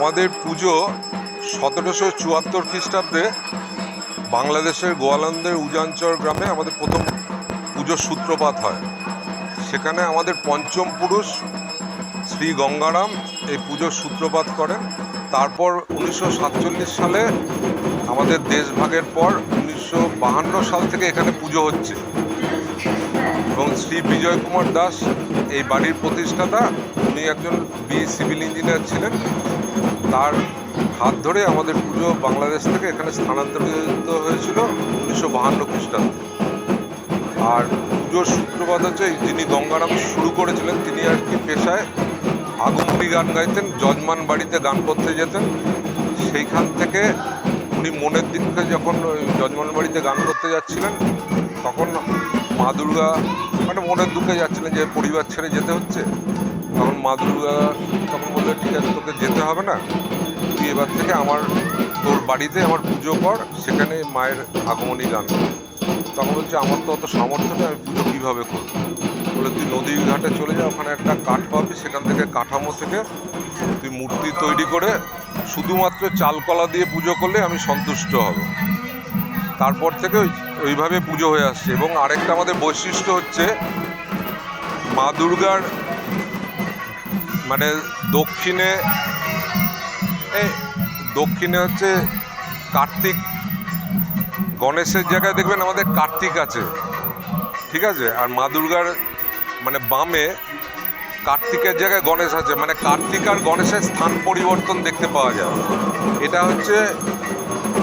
আমাদের পুজো 1774 খ্রিস্টাব্দে বাংলাদেশের গোয়ালন্দের উজানচর গ্রামে আমাদের প্রথম পুজোর সূত্রপাত হয়। সেখানে আমাদের পঞ্চম পুরুষ শ্রী গঙ্গারাম এই পুজোর সূত্রপাত করেন। তারপর 1947 সালে আমাদের দেশভাগের পর 1952 সাল থেকে এখানে পুজো হচ্ছে এবং শ্রী বিজয় কুমার দাস এই বাড়ির প্রতিষ্ঠাতা। উনি একজন সিভিল ইঞ্জিনিয়ার ছিলেন। তার হাত ধরে আমাদের পুজো বাংলাদেশ থেকে এখানে স্থানান্তরিত হয়েছিল 1952 খ্রিস্টাব্দে। আর পুজোর সূত্রপাত হচ্ছে যিনি গঙ্গারাম শুরু করেছিলেন তিনি আর কি পেশায় আগমনী গান গাইতেন, যজমান বাড়িতে গান করতে যেতেন। সেইখান থেকে উনি মনের দিকে যখন যজমান বাড়িতে গান করতে যাচ্ছিলেন তখন মা দুর্গা মনের দুঃখে যাচ্ছিলেন যে পরিবার ছেড়ে যেতে হচ্ছে। তখন মা দুর্গা তখন বললো, ঠিক আছে, তোকে যেতে হবে না, তুই এবার থেকে তোর বাড়িতে আমার পুজো কর, সেখানে মায়ের আগমনী গান কর। তখন বলছে, আমার তো অত সামর্থ্য নেই, আমি পুজো কীভাবে করবো? বলে, তুই নদীর ঘাটে চলে যা, ওখানে একটা কাঠ পাবি, সেখান থেকে কাঠামো থেকে তুই মূর্তি তৈরি করে শুধুমাত্র চালকলা দিয়ে পুজো করলে আমি সন্তুষ্ট হব। তারপর থেকে ওইভাবে পুজো হয়ে আসছে। এবং আরেকটা আমাদের বৈশিষ্ট্য হচ্ছে মা দুর্গার দক্ষিণে হচ্ছে কার্তিক, গণেশের জায়গায় দেখবেন আমাদের কার্তিক আছে, ঠিক আছে? আর মা দুর্গার বামে কার্তিকের জায়গায় গণেশ আছে, কার্তিক আর গণেশের স্থান পরিবর্তন দেখতে পাওয়া যায়। এটা হচ্ছে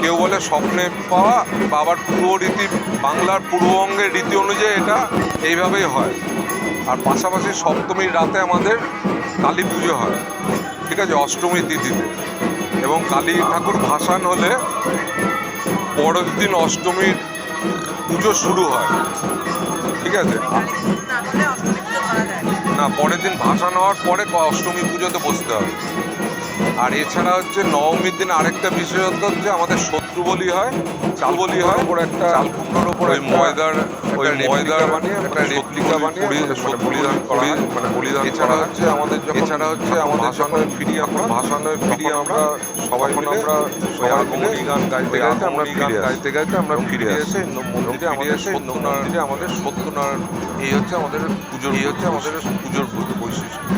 কেউ বলে স্বপ্নে পাওয়া, বা আবার পূর্বরীতি, বাংলার পূর্ববঙ্গের রীতি অনুযায়ী এটা এইভাবেই হয়। আর পাশাপাশি সপ্তমীর রাতে আমাদের কালী পুজো হয়, ঠিক আছে, অষ্টমীর তিথিতে। এবং কালী ঠাকুর ভাসান হলে পরের দিন অষ্টমীর পুজো শুরু হয়, ঠিক আছে? না, পরের দিন ভাসান হওয়ার পরে অষ্টমী পুজোতে বসতে হবে। আর এছাড়া হচ্ছে নবমীর দিন আরেকটা বিশেষত্ব হচ্ছে আমাদের শত্রু বলি হয়, চাল বলি হয়। ওপর একটা চাল কুমড়োর ওপর ওই ময়দার বানিয়ে একটা রেপ্লিকা বানিয়ে বলিদান করা, বলিদান। এছাড়া হচ্ছে আমাদের ভাসানে ফিরিয়ে আমরা সবাই মিলে আগমনী গান গাইতে আমরা ফিরে এসে মন্দিরে আমাদের সত্যনারায়ণ, এই হচ্ছে আমাদের পুজোর বৈশিষ্ট্য।